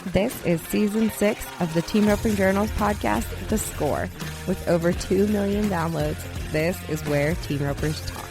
This is Season 6 of the Team Roping Journal's podcast, The Score. With over 2 million downloads, this is where team ropers talk.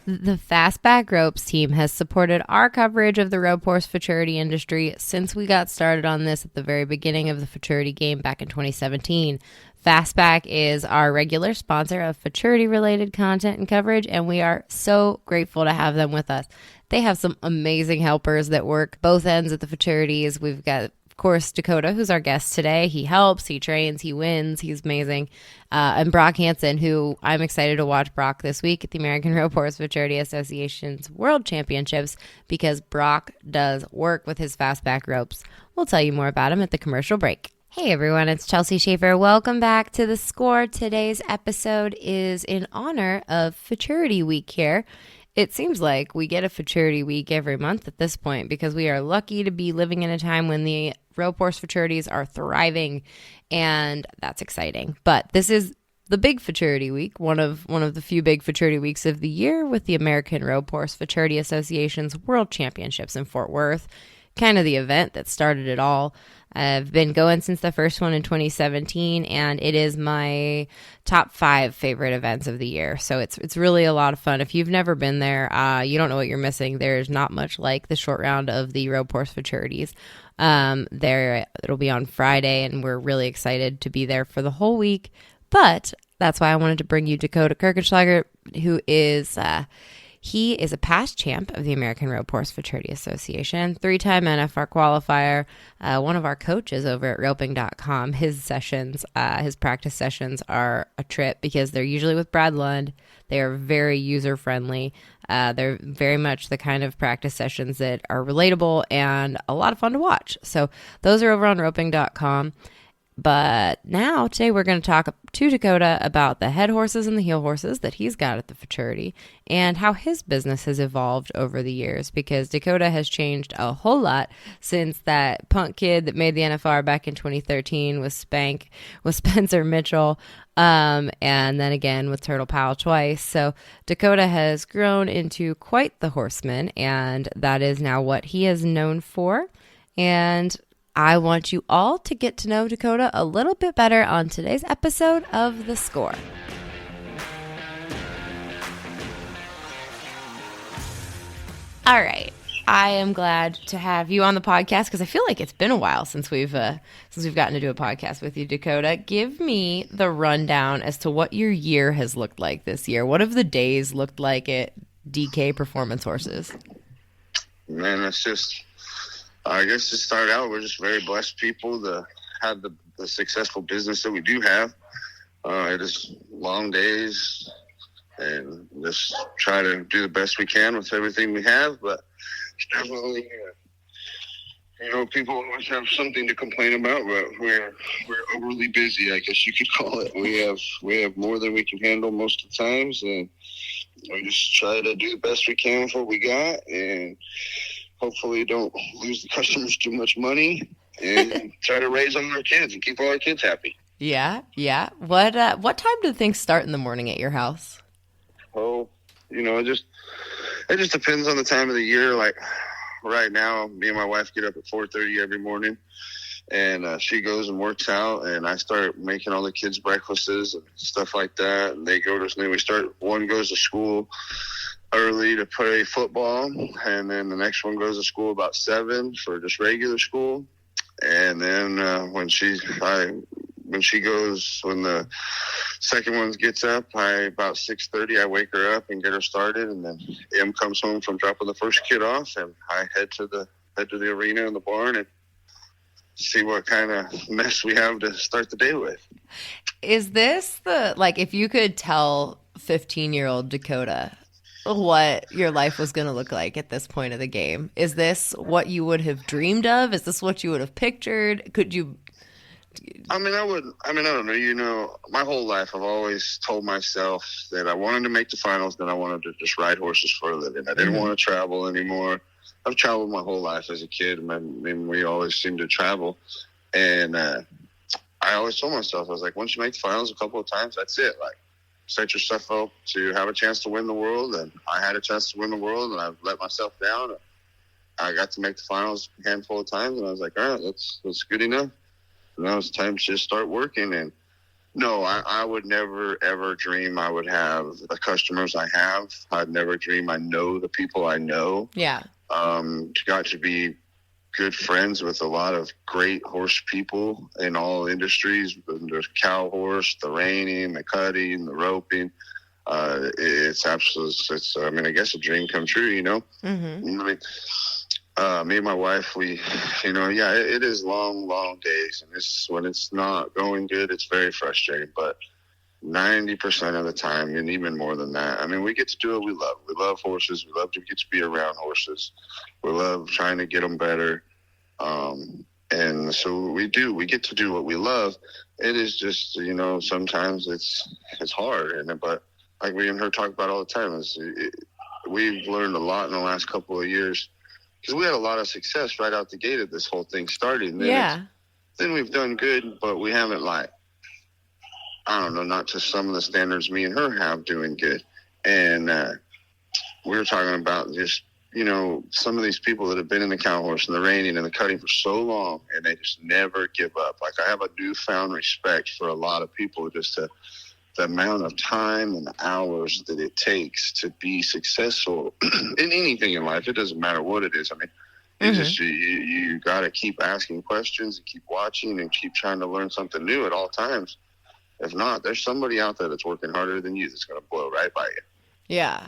The Fastback Ropes team has supported our coverage of the rope horse futurity industry since we got started on this at the very beginning of the futurity game back in 2017. Fastback is our regular sponsor of futurity-related content and coverage, and we are so grateful to have them with us. They have some amazing helpers that work both ends of the futurities. We've got, of course, Dakota, who's our guest today. He helps, he trains, he wins. He's amazing. And Brock Hansen, who I'm excited to watch Brock this week at the American Rope Horse Futurity Association's World Championships because Brock does work with his fastback ropes. We'll tell you more about him at the commercial break. Hey everyone, it's Chelsea Schaefer. Welcome back to The Score. Today's episode is in honor of Futurity Week here. It seems like we get a Futurity Week every month at this point because we are lucky to be living in a time when the rope horse futurities are thriving, and that's exciting. But this is the big Futurity Week, one of the few big Futurity Weeks of the year with the American Rope Horse Futurity Association's World Championships in Fort Worth, kind of the event that started it all. I've been going since the first one in 2017, and it is my top 5 favorite events of the year. So it's really a lot of fun. If you've never been there, you don't know what you're missing. There's not much like the short round of the rope horse futurities. It'll be on Friday, and we're really excited to be there for the whole week. But that's why I wanted to bring you Dakota Kirchenschlager, who is he is a past champ of the American Rope Horse Futurity Association, 3-time NFR qualifier, one of our coaches over at roping.com. His practice sessions are a trip because they're usually with Brad Lund. They are very user-friendly. They're very much the kind of practice sessions that are relatable and a lot of fun to watch. So those are over on roping.com. But now, today, we're going to talk to Dakota about the head horses and the heel horses that he's got at the futurity and how his business has evolved over the years, because Dakota has changed a whole lot since that punk kid that made the NFR back in 2013 with Spencer Mitchell, and then again with Turtle Powell twice. So Dakota has grown into quite the horseman, and that is now what he is known for. And I want you all to get to know Dakota a little bit better on today's episode of The Score. All right. I am glad to have you on the podcast because I feel like it's been a while since we've gotten to do a podcast with you, Dakota. Give me the rundown as to what your year has looked like this year. What have the days looked like at DK Performance Horses? Man, I guess to start out, we're just very blessed people to have the successful business that we do have. It is long days and just try to do the best we can with everything we have. But it's definitely, people always have something to complain about, but we're overly busy, I guess you could call it. We have more than we can handle most of the times, and we just try to do the best we can with what we got, and hopefully don't lose the customers too much money, and try to raise all our kids and keep all our kids happy. Yeah. What time do things start in the morning at your house? Oh, it just depends on the time of the year. Like right now, me and my wife get up at 4:30 every morning, and she goes and works out, and I start making all the kids' breakfasts and stuff like that, and they go to sleep. One goes to school early to play football, and then the next one goes to school about 7 for just regular school, and then when the second one gets up, about 6:30 I wake her up and get her started, and then Em comes home from dropping the first kid off, and I head to the arena in the barn and see what kind of mess we have to start the day with. Is this if you could tell 15-year-old Dakota what your life was going to look like at this point of the game, is this what you would have dreamed of? Is this what you would have pictured? Could you? I don't know. My whole life I've always told myself that I wanted to make the finals, then I wanted to just ride horses for a living. I didn't want to travel anymore. I've traveled my whole life as a kid. We always seem to travel. And I always told myself, I was like, once you make the finals a couple of times, that's it. Like, set yourself up to have a chance to win the world. And I had a chance to win the world, and I let myself down. I got to make the finals a handful of times, and I was like, all right, that's good enough. And now it's time to just start working. And no, I would never, ever dream I would have the customers I have. I'd never dream I know the people I know. Yeah. Got to be good friends with a lot of great horse people in all industries. There's cow horse, the reining, the cutting, the roping. It's absolutely, I mean, I guess a dream come true, you know? Mm-hmm. I mean, me and my wife, we, you know, yeah, it is long, long days. And when it's not going good, it's very frustrating. But 90% of the time, and even more than that, I mean, we get to do what we love. We love horses. We love to get to be around horses. We love trying to get them better. And so we get to do what we love. It is just, you know, sometimes it's hard. But like we and her talk about all the time, we've learned a lot in the last couple of years because we had a lot of success right out the gate of this whole thing started. And then we've done good, but we haven't, like, I don't know, not to some of the standards me and her have doing good. And we were talking about just, you know, some of these people that have been in the cow horse and the reining and the cutting for so long, and they just never give up. Like, I have a newfound respect for a lot of people, just the amount of time and hours that it takes to be successful in anything in life. It doesn't matter what it is. I mean, you got to keep asking questions and keep watching and keep trying to learn something new at all times. If not, there's somebody out there that's working harder than you that's going to blow right by you. Yeah.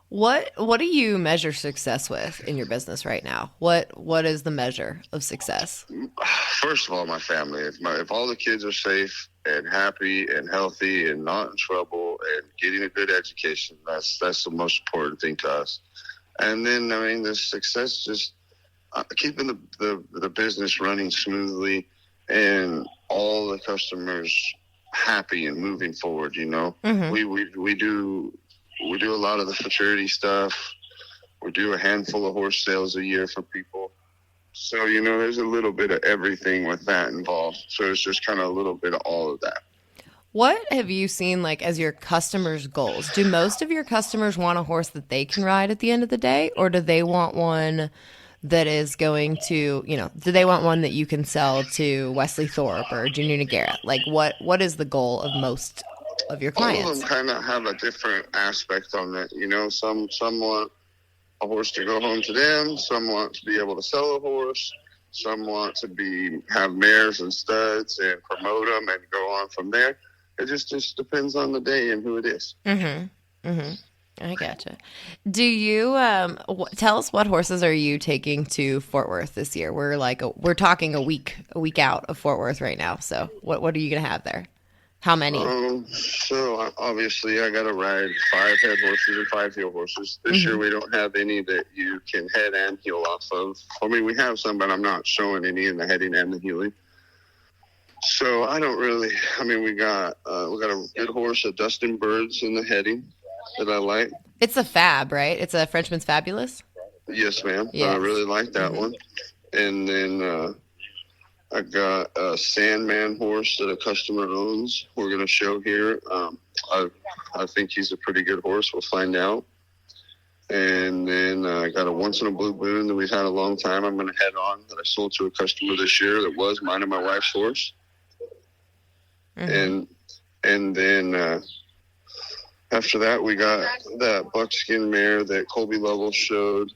What do you measure success with in your business right now? What is the measure of success? First of all, my family. If all the kids are safe and happy and healthy and not in trouble and getting a good education, that's the most important thing to us. And then, I mean, the success just keeping the business running smoothly and all the customers happy and moving forward. You know, we do a lot of the futurity stuff. We do a handful of horse sales a year for people. So, you know, there's a little bit of everything with that involved. So it's just kind of a little bit of all of that. What have you seen, like, as your customers' goals? Do most of your customers want a horse that they can ride at the end of the day? Or do they want one that is going to, you know, do they want one that you can sell to Wesley Thorpe or Junior Garrett? Like, what is the goal of most of your clients? All of them kind of have a different aspect on it. You know, some want a horse to go home to them. Some want to be able to sell a horse. Some want to have mares and studs and promote them and go on from there. It just depends on the day and who it is. I gotcha. Do you tell us what horses are you taking to Fort Worth this year? We're talking a week out of Fort Worth right now. So what are you gonna have there? How many? So obviously I got to ride 5 head horses and 5 heel horses. This year we don't have any that you can head and heel off of. I mean, we have some, but I'm not showing any in the heading and the heeling. So I don't really. I mean, we got a good horse, a Dustin Birds in the heading that I like. It's a Fab, right? It's a Frenchman's Fabulous. Yes, ma'am. Yes. I really like that one. And then I got a Sandman horse that a customer owns. We're going to show here. I think he's a pretty good horse. We'll find out. And then I got a Once in a Blue Boon that we've had a long time. I'm going to head on that I sold to a customer this year that was mine and my wife's horse. And then after that, we got that buckskin mare that Colby Lovell showed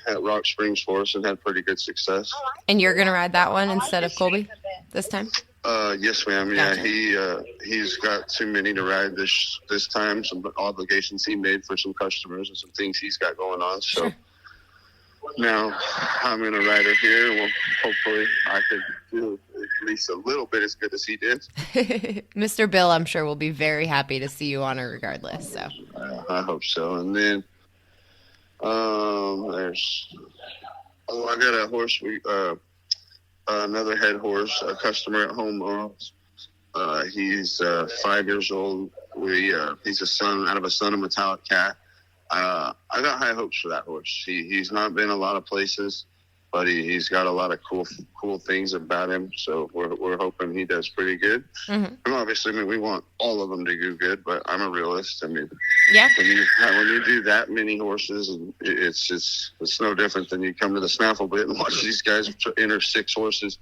at Rock Springs for us and had pretty good success. And you're going to ride that one instead of Colby this time? Yes, ma'am. Gotcha. Yeah, he's got too many to ride this time. Some obligations he made for some customers and some things he's got going on. So now I'm going to ride her here. Well, hopefully I could do at least a little bit as good as he did. Mr. Bill, I'm sure, will be very happy to see you on her regardless. So I hope so. And then I got a horse. Another head horse, a customer at home owns. He's 5 years old. He's a son out of a Son of Metallic Cat. I got high hopes for that horse. He's not been a lot of places. but he's got a lot of cool things about him. So we're hoping he does pretty good. Mm-hmm. And obviously, I mean, we want all of them to do good, but I'm a realist. I mean, Yeah. when you do that many horses, and it's no different than you come to the snaffle bit and watch these guys enter 6 horses.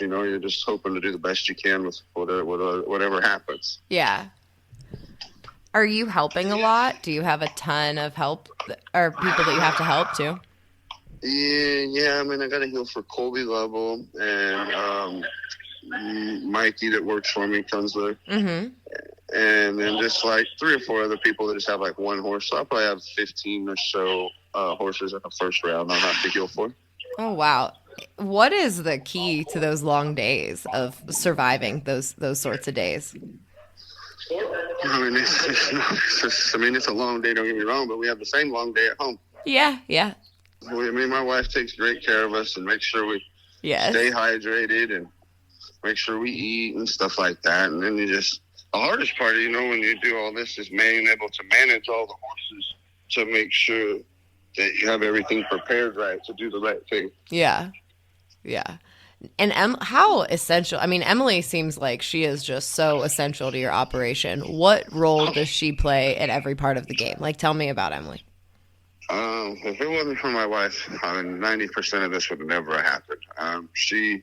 You know, you're just hoping to do the best you can with whatever happens. Yeah. Are you helping a lot? Do you have a ton of help or people that you have to help too? Yeah. I mean, I got a heel for Colby Lovell and Mikey that works for me, Kunzler. Mm-hmm. And then just like 3 or 4 other people that just have like 1 horse. So I'll probably have 15 or so horses in the first round I'll have to heel for. Oh, wow. What is the key to those long days of surviving those sorts of days? I mean, it's a long day, don't get me wrong, but we have the same long day at home. Yeah. My wife takes great care of us and makes sure we stay hydrated and make sure we eat and stuff like that. And then the hardest part, you know, when you do all this is being able to manage all the horses to make sure that you have everything prepared right to do the right thing. Yeah. And how essential? I mean, Emily seems like she is just so essential to your operation. What role does she play at every part of the game? Like, tell me about Emily. If it wasn't for my wife, I mean, 90% of this would never have happened. She's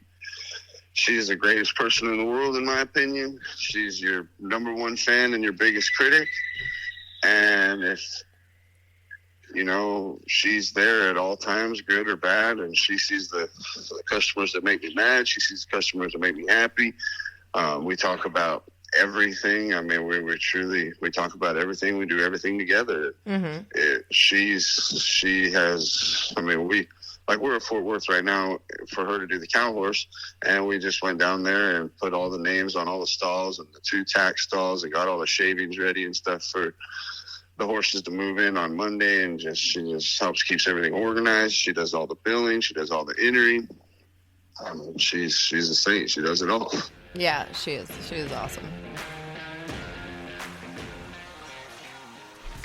the greatest person in the world, in my opinion. She's your number 1 fan and your biggest critic. And if, you know, she's there at all times, good or bad, and she sees the customers that make me mad. She sees the customers that make me happy. We talk about everything. I mean, we talk about everything. We do everything together. Mm-hmm. We're at Fort Worth right now for her to do the cow horse, and we just went down there and put all the names on all the stalls and the 2 tack stalls and got all the shavings ready and stuff for the horses to move in on Monday, and she just keeps everything organized. She does all the billing. She does all the entering. She's a saint. She does it all. Yeah, she is. She is awesome.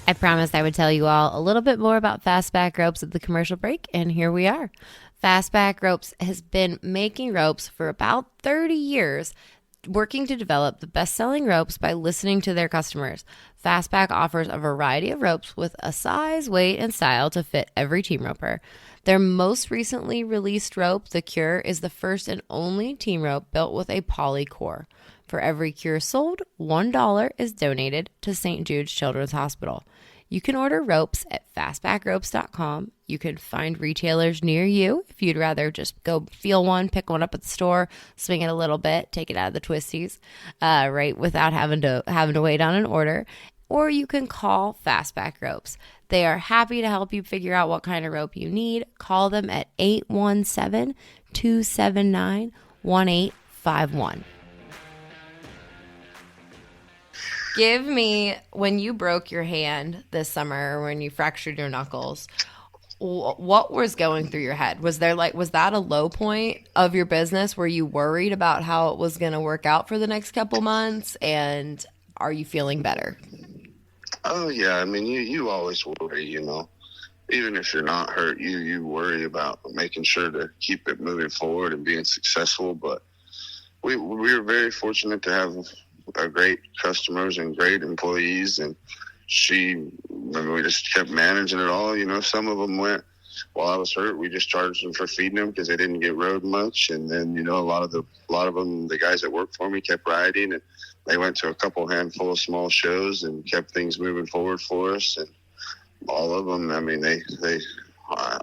I promised I would tell you all a little bit more about Fastback Ropes at the commercial break, and here we are. Fastback Ropes has been making ropes for about 30 years, working to develop the best-selling ropes by listening to their customers. Fastback offers a variety of ropes with a size, weight, and style to fit every team roper. Their most recently released rope, the Cure, is the first and only team rope built with a poly core. For every Cure sold, $1 is donated to St. Jude's Children's Hospital. You can order ropes at fastbackropes.com. You can find retailers near you if you'd rather just go feel one, pick one up at the store, swing it a little bit, take it out of the twisties, right, without having to wait on an order. Or you can call Fastback Ropes. They are happy to help you figure out what kind of rope you need. Call them at 817-279-1851. Give me, when you broke your hand this summer, when you fractured your knuckles, what was going through your head? Was that a low point of your business? Were you worried about how it was going to work out for the next couple months? And are you feeling better? Oh, yeah. I mean, you always worry, you know. Even if you're not hurt, you worry about making sure to keep it moving forward and being successful. But we were very fortunate to have great customers and great employees, and we just kept managing it all. You know, some of them went, while I was hurt, we just charged them for feeding them because they didn't get rode much. And then, you know, a lot of them, the guys that worked for me kept riding, and they went to a handful of small shows and kept things moving forward for us. And all of them, I mean, they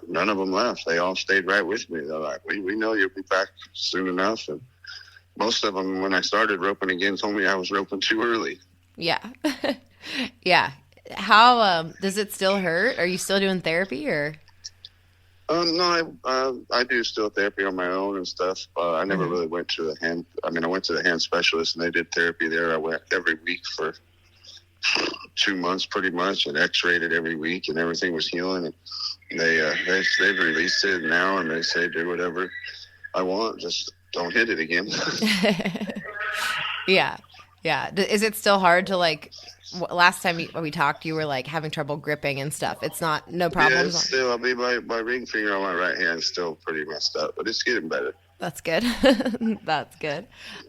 none of them left. They all stayed right with me. They're like, we know you'll be back soon enough. And most of them, when I started roping again, told me I was roping too early. Yeah. Yeah. How does it still hurt? Are you still doing therapy or? No, I do still therapy on my own and stuff. I never really went to the hand. I mean, I went to the hand specialist and they did therapy there. I went every week for 2 months pretty much and x-rayed it every week and everything was healing. And they've released it now and they say do whatever I want. Just don't hit it again. Yeah. Yeah. Is it still hard to like? Last time we talked, you were like having trouble gripping and stuff. It's not no Yeah, it's problems. still, I mean, my ring finger on my right hand is still pretty messed up, but it's getting better. That's good. That's good.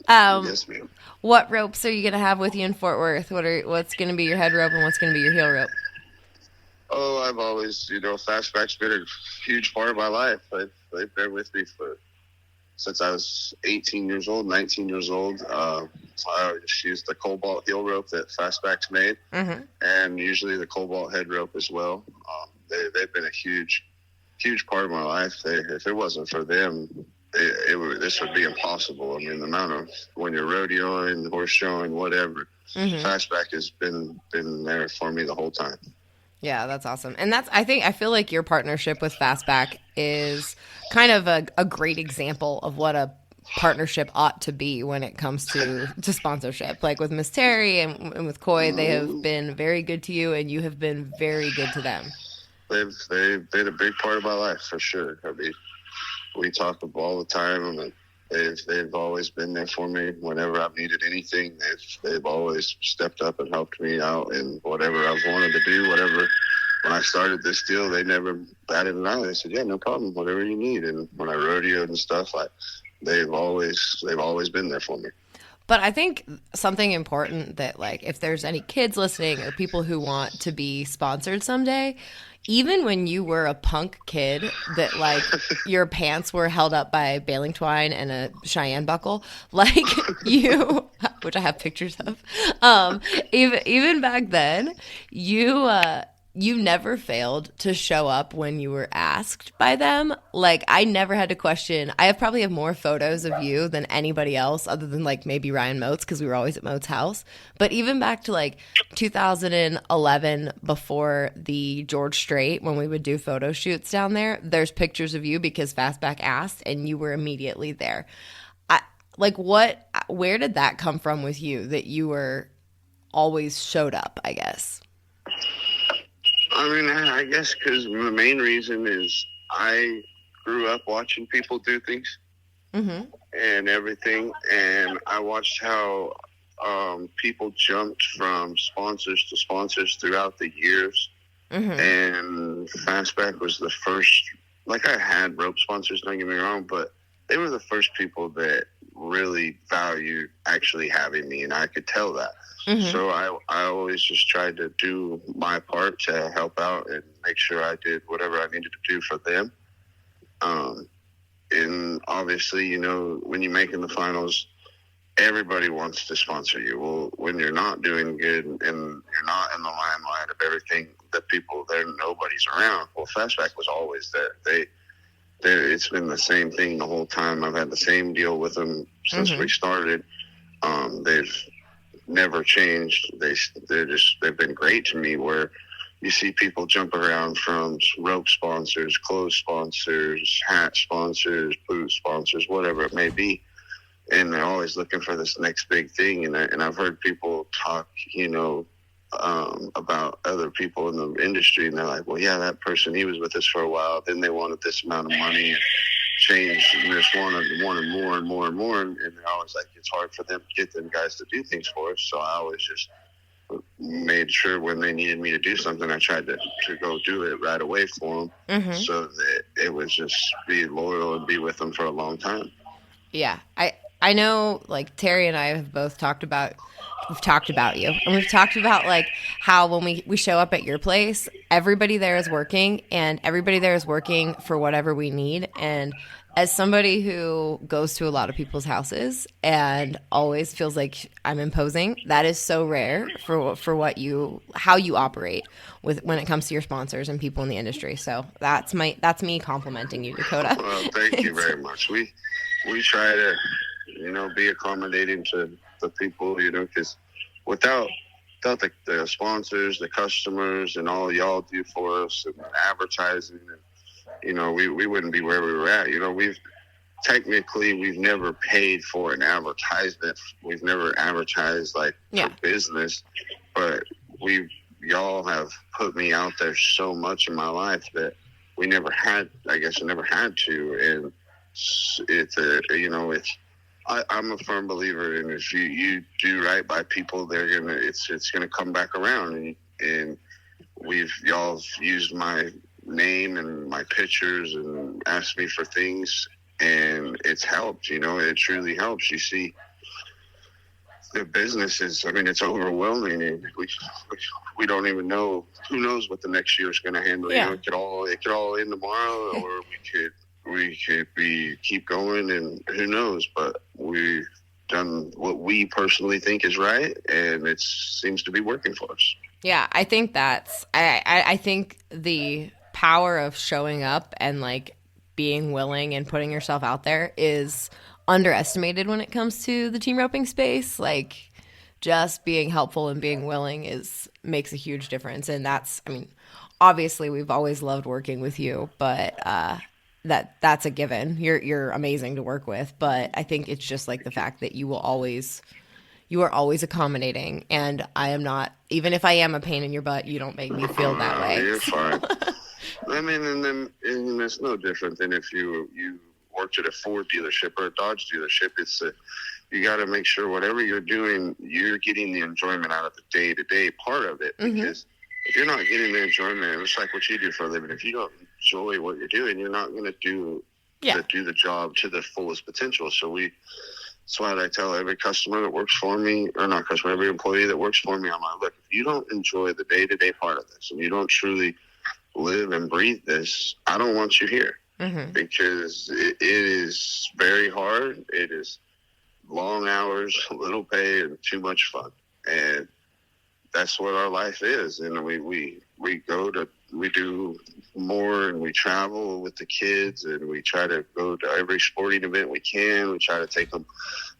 Yes, ma'am. What ropes are you gonna have with you in Fort Worth? What's gonna be your head rope and what's gonna be your heel rope? Oh, I've always, fastback's been a huge part of my life. They've been with me since I was 18 years old, 19 years old. I just used the Cobalt heel rope that Fastback's made, and usually the Cobalt head rope as well. They've been a huge part of my life. If it wasn't for them, this would be impossible. I mean, the amount of when you're rodeoing, horse showing, whatever, Fastback has been there for me the whole time. Yeah, that's awesome. And I feel like your partnership with Fastback is kind of a great example of what a partnership ought to be when it comes to sponsorship. Like with Miss Terry and with Coy, they have been very good to you and you have been very good to them. They've been a big part of my life for sure. I mean, we talk all the time, and they've always been there for me whenever I've needed anything. They've always stepped up and helped me out in whatever I've wanted to do. Whatever, when I started this deal, they never batted an eye. They said, "Yeah, no problem, whatever you need." And when I rodeoed and stuff, they've always been there for me. But I think something important that, like, if there's any kids listening or people who want to be sponsored someday, even when you were a punk kid that, like, your pants were held up by baling twine and a Cheyenne buckle, like you, which I have pictures of, even back then, you never failed to show up when you were asked by them. Like, I never had to question. I probably have more photos of you than anybody else other than, like, maybe Ryan Moats, because we were always at Moats' house. But even back to, like, 2011, before the George Strait, when we would do photo shoots down there, there's pictures of you because Fastback asked, and you were immediately there. Where did that come from with you, that you were always showed up, I guess? I mean, I guess because the main reason is I grew up watching people do things and everything, and I watched how people jumped from sponsors to sponsors throughout the years, and Fastback was the first. Like, I had rope sponsors, don't get me wrong, but they were the first people that really valued actually having me, and I could tell that. So I always just tried to do my part to help out and make sure I did whatever I needed to do for them. And obviously, when you're making the finals, everybody wants to sponsor you. Well, when you're not doing good and you're not in the limelight of everything, the people there, nobody's around. Well, Fastback was always there. It's been the same thing the whole time. I've had the same deal with them since we started. They've never changed. They've been great to me, where you see people jump around from rope sponsors, clothes sponsors, hat sponsors, boot sponsors, whatever it may be, and they're always looking for this next big thing. And I've heard people talk, about other people in the industry, and they're like, well, yeah, that person, he was with us for a while, then they wanted this amount of money and changed, and just wanted more and more and more and more, and they're always like, it's hard for them to get them guys to do things for us. So I always just made sure when they needed me to do something, I tried to go do it right away for them, so that it was just be loyal and be with them for a long time. Yeah, I know, like, Terry and I have both talked about you, and we've talked about, like, how when we show up at your place, everybody there is working, and everybody there is working for whatever we need. And as somebody who goes to a lot of people's houses and always feels like I'm imposing, that is so rare for how you operate when it comes to your sponsors and people in the industry. So that's me complimenting you, Dakota. Well, thank you very much. We try to be accommodating to the people, because without the sponsors, the customers, and all y'all do for us, and advertising, and we wouldn't be where we were at. We've never paid for an advertisement. We've never advertised for business, but y'all have put me out there so much in my life that we never had. I guess I never had to, and it's I'm a firm believer in if you do right by people, it's gonna come back around, and y'all used my name and my pictures and asked me for things, and it's helped. It truly helps. You see, the business is, it's overwhelming, and we don't even know. Who knows what the next year is going to handle? Yeah. It could all end tomorrow, or we could keep going, and who knows? But we've done what we personally think is right, and it seems to be working for us. Yeah, I think I think the power of showing up and like being willing and putting yourself out there is underestimated when it comes to the team roping space. Like, just being helpful and being willing makes a huge difference. And that's, obviously we've always loved working with you, but that's a given. You're amazing to work with, but I think it's just like the fact that you are always accommodating, and I am not, even if I am a pain in your butt, you don't make me feel that way. You're fine. And it's no different than if you worked at a Ford dealership or a Dodge dealership. You got to make sure whatever you're doing, you're getting the enjoyment out of the day-to-day part of it. Mm-hmm. Because if you're not getting the enjoyment, it's like what you do for a living. If you don't enjoy what you're doing, you're not going to do the job to the fullest potential. So that's why I tell every customer that works for me, or not customer, every employee that works for me, I'm like, look, if you don't enjoy the day-to-day part of this, and you don't truly live and breathe this, I don't want you here. Mm-hmm. Because it is very hard. It is long hours, little pay, and too much fun. And that's what our life is. And we do more, and we travel with the kids, and we try to go to every sporting event we can. We try to take them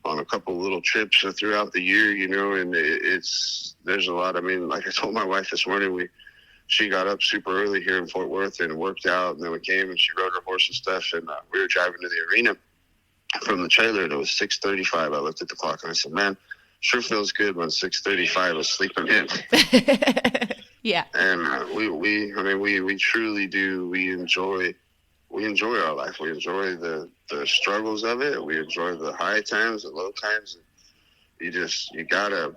on a couple little trips throughout the year, and there's a lot. Like I told my wife this morning, she got up super early here in Fort Worth and worked out, and then we came and she rode her horse and stuff, and we were driving to the arena from the trailer, and it was 6:35. I looked at the clock and I said, man, sure feels good when 6:35 is sleeping in. Yeah. And we truly do. We enjoy our life. We enjoy the struggles of it. We enjoy the high times, the low times. You gotta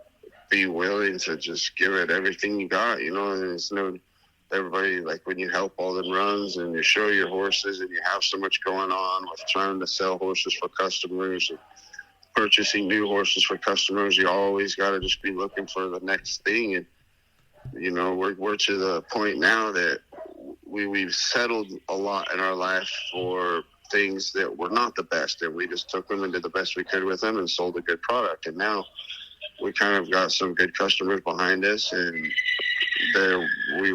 be willing to just give it everything you got, and it's everybody, like when you help all the runs and you show your horses and you have so much going on with trying to sell horses for customers and purchasing new horses for customers, you always got to just be looking for the next thing. And, we're to the point now that we've settled a lot in our life for things that were not the best, and we just took them and did the best we could with them and sold a good product. And now we kind of got some good customers behind us, and we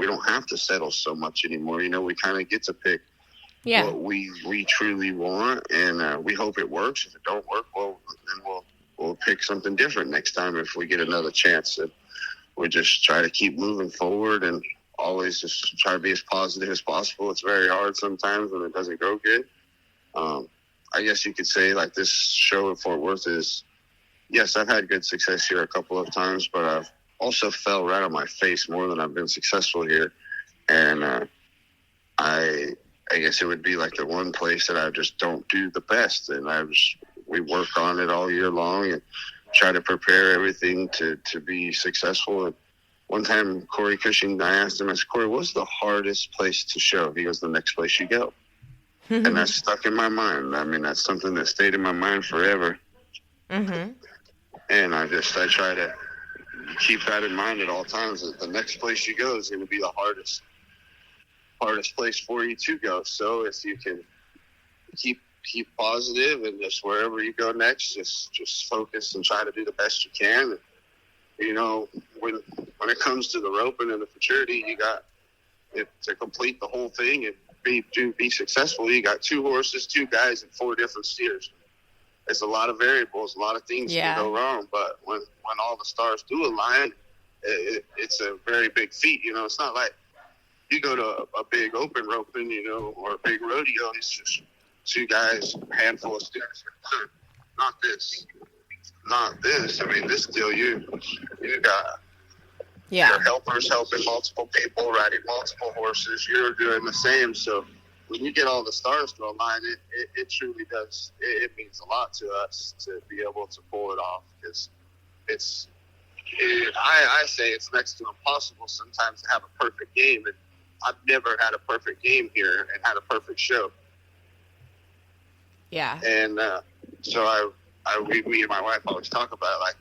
don't have to settle so much anymore. We kind of get to pick what we truly want, and we hope it works. If it don't work, well, then we'll pick something different next time if we get another chance. And we just try to keep moving forward and always just try to be as positive as possible. It's very hard sometimes when it doesn't go good. I guess you could say, like, this show in Fort Worth is, yes, I've had good success here a couple of times, but I've also fell right on my face more than I've been successful here. And I guess it would be like the one place that I just don't do the best. And we work on it all year long and try to prepare everything to be successful. And one time, Corey Cushing, I asked him, I said, Corey, what's the hardest place to show? He goes, the next place you go. And that stuck in my mind. That's something that stayed in my mind forever. Mm-hmm. And I try to keep that in mind at all times, that the next place you go is going to be the hardest place for you to go. So if you can keep positive, and just wherever you go next, just focus and try to do the best you can. When it comes to the roping and the futurity, you got to complete the whole thing and be successful. You got 2 horses, 2 guys, and 4 different steers. It's a lot of variables, a lot of things can go wrong. But when all the stars do align, it's a very big feat. It's not like you go to a big open roping, or a big rodeo. It's just 2 guys, a handful of steers. Not this. This deal, you got your helpers helping multiple people, riding multiple horses. You're doing the same. So when you get all the stars to align, it truly does. It means a lot to us to be able to pull it off, because I say it's next to impossible sometimes to have a perfect game, and I've never had a perfect game here and had a perfect show. Yeah. And so me and my wife always talk about it, like,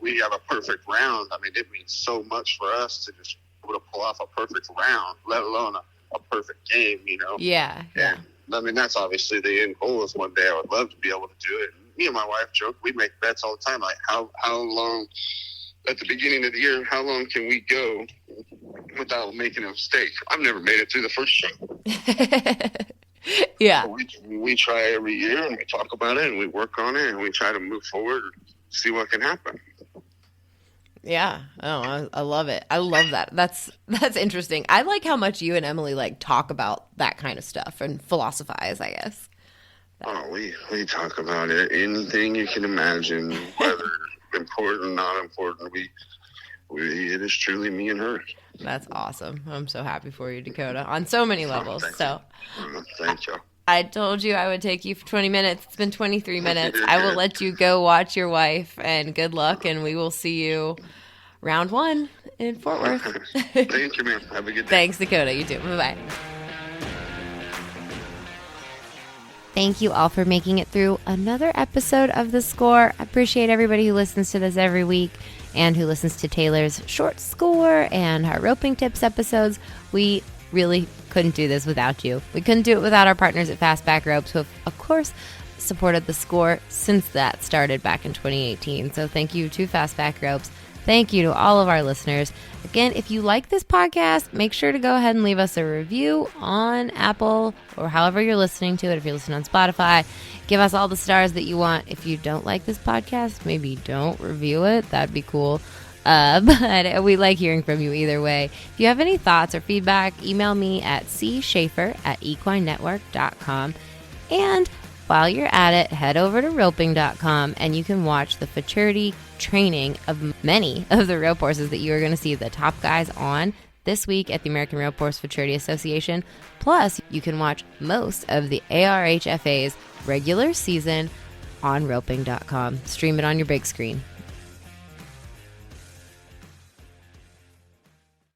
we have a perfect round. I mean, it means so much for us to just be able to pull off a perfect round, let alone a perfect game, you know? Yeah. And I mean, that's obviously the end goal. Is one day I would love to be able to do it. And me and my wife joke, we make bets all the time, like how long at the beginning of the year, how long can we go without making a mistake? I've never made it through the first show. Yeah. We try every year, and we talk about it, and we work on it, and we try to move forward and see what can happen. Yeah. Oh, I love it. I love that. That's interesting. I like how much you and Emily like talk about that kind of stuff and philosophize, I guess. Oh, we talk about it. Anything you can imagine, whether important, not important. It is truly me and her. That's awesome. I'm so happy for you, Dakota, on so many levels. Thank you. I told you I would take you for 20 minutes. It's been 23 minutes. I will let you go watch your wife, and good luck, and we will see you round 1 in Fort Worth. Thank you, man. Have a good day. Thanks, Dakota. You too. Bye-bye. Thank you all for making it through another episode of The Score. I appreciate everybody who listens to this every week and who listens to Taylor's short score and our roping tips episodes. We really couldn't do this without you. We couldn't do it without our partners at Fastback Ropes, who have, of course, supported The Score since that started back in 2018. So thank you to Fastback Ropes. Thank you to all of our listeners. Again, if you like this podcast, make sure to go ahead and leave us a review on Apple or however you're listening to it. If you're listening on Spotify, give us all the stars that you want. If you don't like this podcast, maybe don't review it. That'd be cool. But we like hearing from you either way. If you have any thoughts or feedback, email me at cschaefer@equinenetwork.com. And while you're at it, head over to roping.com and you can watch the futurity training of many of the rope horses that you are going to see the top guys on this week at the American Rope Horse Futurity Association. Plus, you can watch most of the ARHFA's regular season on roping.com. Stream it on your big screen.